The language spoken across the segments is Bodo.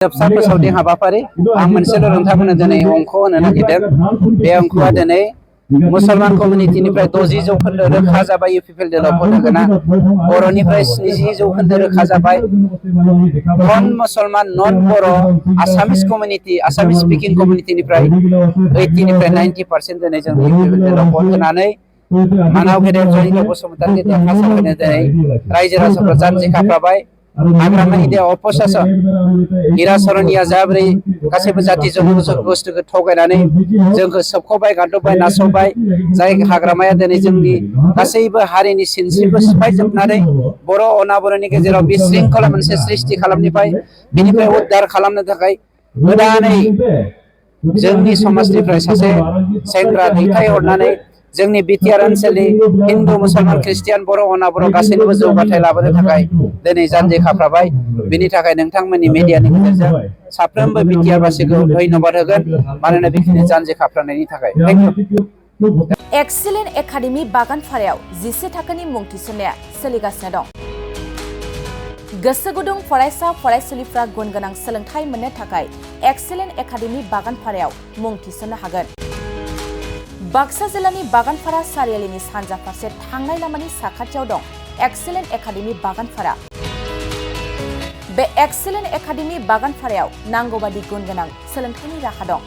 जोबसा फोसावदिं हाबाफारि आं मोनसेल' नोंथांमोननो दिनै अंख होनो नागिरदों। बे अंखआ दिनै मुसलमान कमिउनिटिनिफ्राय 60% रोखा जाबाय इउपिपिएल दलाव भट होगोना, बर'निफ्राय 70% रोखा जाबाय। नन मुसलमान नन बर' आसामिस कमिउनिटि आसामिस स्पिकिं कमिउनिटिनिफ्राय 80निफ्राय 90% दिनै जों इउपिपिएल दलाव भट होनानै मानाव गेदेर जयिंद्र बसुमतारी देरहासार होनो दिनै रायजो राजाफ्रा जानजि खाफ्राबाय। हाग्रामानि दे अपशासन हिराचरनिया जाब्रै गासैबो जाति जनगोष्ठीखौ थगायनानै जोंखौ सोबख'बाय गादबबाय नासयबाय। जाय हाग्रामाया दिनै जोंनि गासैबो हारिनि सिनस्रिखौ सिफायजोबनानै बर' अनाबर'नि गेजेराव बिशृंखला मोनसे सृष्टि खालामनिफ्राय बिनिफ्राय उद्धार खालामनो थाखाय गोदानै जोंनि समाजनिफ्राय सासे सेंग्रा दैथायहरनानै जोंनि बिटिआर ओनसोलनि हिन्दु मुसलमान ख्रिस्टियान बर' अनाबर' गासैनोबो जौगाथाय लाबोनो थाखाय दिनै जानजि खाफ्राबाय। बिनि थाखाय नोंथांमोननि मिडियानि गेजेरजों साफ्रोमबो बिटिआरबासिखौ धन्यबाद होगोन, मानोना बेखिनि जानजि खाफ्रानायनि थाखाय। एक्सिलेन्ट एकाडेमि बागानपारायाव 11 थाखोनि मुं थिसननाया सोलिगासिनो दं। गोसो गुदुं फरायसा फरायसुलिफ्रा गुन गोनां सोलोंथाइ मोननो थाखाय एक्सिलेन्ट एकाडेमि बागानपारायाव मुं थिसननो हागोन। बाक्सा जिल्लानि बागानपारा सारियालिनि सानजा फारसे थांनाय लामानि साखाथियाव दं एक्सिलेन्ट एकाडेमि बागानपारा। बे एक्सिलेन्ट एकाडेमि बागानपारायाव नांगौबादि गुन गोनां सोलोंथाइनि राहा दं।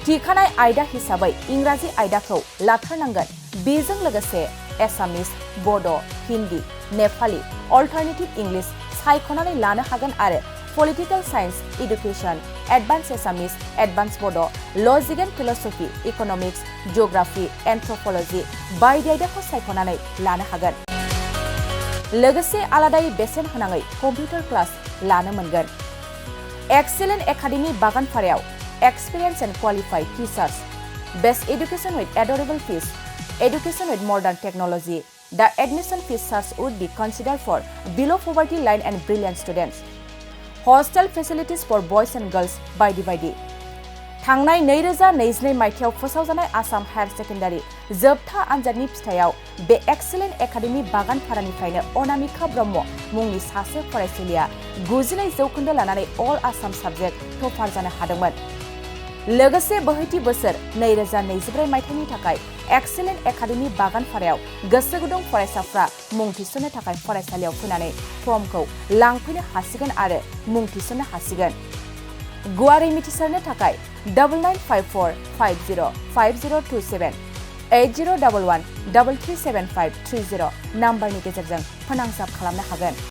थिखानाय आयदा हिसाबै इंराजि आयदाखौ लाथारनांगोन। बेजों लोगोसे एसामिस, बड', हिन्दी, नेपाली, अल्टारनेटिभ इंलिश सायख'नानै लानो हागोन आरो पलिटिकल साइन्स, इडुकेशन, एडभान्स एसामिस, एडभान्स बड', लजिक एन्ड फिलसफी, इकनमिक्स, जिअग्राफी, एन्थ्रपलजी बायदि आयदाखौ सायख'नानै लानो हागोन। लोगोसे आलादायै बेसेन होनाङै कम्पिउटार क्लास लानो मोनगोन। एक्सिलेन्ट एकाडेमि बागानपारायाव experience and qualified teachers, best education with adorable fees, education with modern technology. The admission fees charge would be considered for below poverty line and brilliant students. Hostel facilities for boys and girls बायदि। थांनाय 2022 मायथाइयाव फोसावजानाय आसाम हायर सेकेन्डारि जोबथा आनजादनि फिथाइयाव बे एक्सिलेन्ट एकाडेमि बागानपारानिफ्रायनो अनामिका ब्रह्म मुंनि सासे फरायसुलिया 92% लानानै अल आसाम साबजेक्ट टपार जानो हादोंमोन। लोगोसे बोहैथि बोसोर 2024 मायथाइनि थाखाय एक्सिलेन्ट एकाडेमि बागानपारायाव गोसो गुदुं फरायसाफ्रा मुं थिसननो थाखाय फरायसालियाव फैनानै फर्मखौ लांफैनो हासिगोन आरो मुं थिसननो हासिगोन। गुवारै मिथिसारनो थाखाय 9954505027 8011337530 नाम्बारनि गेजेरजों फोनांजाब खालामनो हागोन।